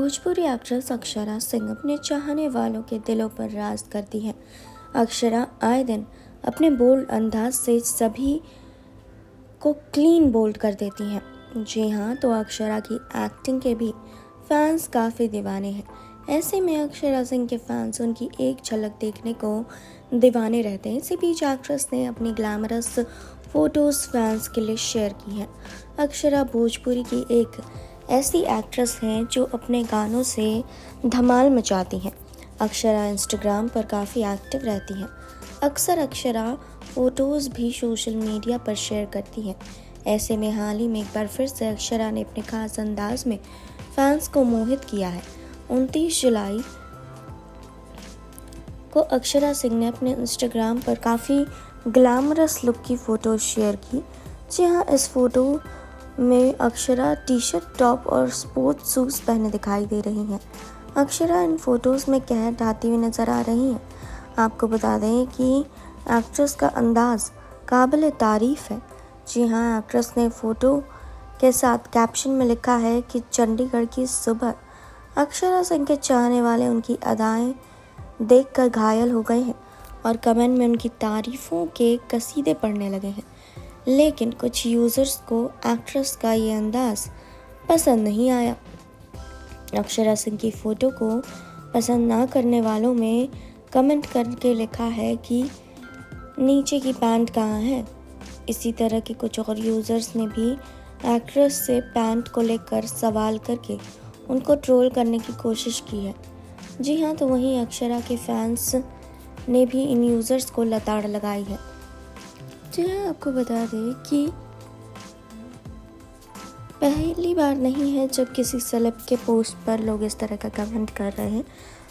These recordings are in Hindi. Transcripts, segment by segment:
भोजपुरी एक्ट्रेस अक्षरा सिंह अपने चाहने वालों के दिलों पर राज करती हैं। अक्षरा आए दिन अपने बोल्ड अंदाज से सभी को क्लीन बोल्ड कर देती हैं। जी हाँ, तो अक्षरा की एक्टिंग के भी फैंस काफ़ी दीवाने हैं। ऐसे में अक्षरा सिंह के फैंस उनकी एक झलक देखने को दीवाने रहते हैं। इसी बीच एक्ट्रेस ने अपनी ग्लैमरस फोटोज़ फैंस के लिए शेयर की हैं। अक्षरा भोजपुरी की एक ऐसी एक्ट्रेस हैं जो अपने गानों से धमाल मचाती हैं। अक्षरा इंस्टाग्राम पर काफ़ी एक्टिव रहती हैं। अक्सर अक्षरा फ़ोटोज़ भी सोशल मीडिया पर शेयर करती हैं। ऐसे में हाल ही में एक बार फिर से अक्षरा ने अपने खास अंदाज में फैंस को मोहित किया है। 29 जुलाई को अक्षरा सिंह ने अपने इंस्टाग्राम पर काफ़ी ग्लैमरस लुक की फ़ोटो शेयर की। जी हाँ, इस फ़ोटो में अक्षरा टी शर्ट, टॉप और स्पोर्ट्स शूज़ पहने दिखाई दे रही हैं। अक्षरा इन फ़ोटोज़ में कहर ढाती हुई नज़र आ रही हैं। आपको बता दें कि एक्ट्रेस का अंदाज़ काबिल तारीफ़ है। जी हाँ, एक्ट्रेस ने फ़ोटो के साथ कैप्शन में लिखा है कि चंडीगढ़ की सुबह। अक्षरा सिंह के चाहने वाले उनकी अदाएं देखकर घायल हो गए हैं और कमेंट में उनकी तारीफ़ों के कसीदे पढ़ने लगे हैं। लेकिन कुछ यूज़र्स को एक्ट्रेस का ये अंदाज़ पसंद नहीं आया। अक्षरा सिंह की फ़ोटो को पसंद ना करने वालों में कमेंट करके लिखा है कि नीचे की पैंट कहाँ है। इसी तरह के कुछ और यूज़र्स ने भी एक्ट्रेस से पैंट को लेकर सवाल करके उनको ट्रोल करने की कोशिश की है। जी हाँ, तो वहीं अक्षरा के फैंस ने भी इन यूज़र्स को लताड़ लगाई है। जी हाँ, आपको बता दें कि पहली बार नहीं है जब किसी सेलेब के पोस्ट पर लोग इस तरह का कमेंट कर रहे हैं।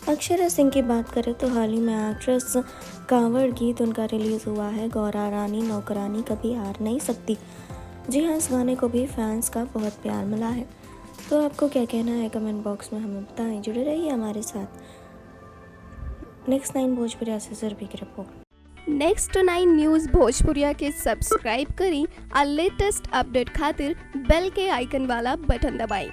अक्षरा सिंह की बात करें तो हाल ही में एक्ट्रेस कांवड़ गीत उनका रिलीज़ हुआ है। गौरा रानी नौकरानी कभी हार नहीं सकती। जी हाँ, इस गाने को भी फैंस का बहुत प्यार मिला है। तो आपको क्या कहना है कमेंट बॉक्स में हमें बताएं। जुड़े रहिए हमारे साथ। नेक्स्ट 9 भोजपुरिया से जरबी की रिपोर्ट। नेक्स्ट 9 न्यूज़ भोजपुरिया के सब्सक्राइब करी और लेटेस्ट अपडेट खातिर बेल के आइकन वाला बटन दबाएं।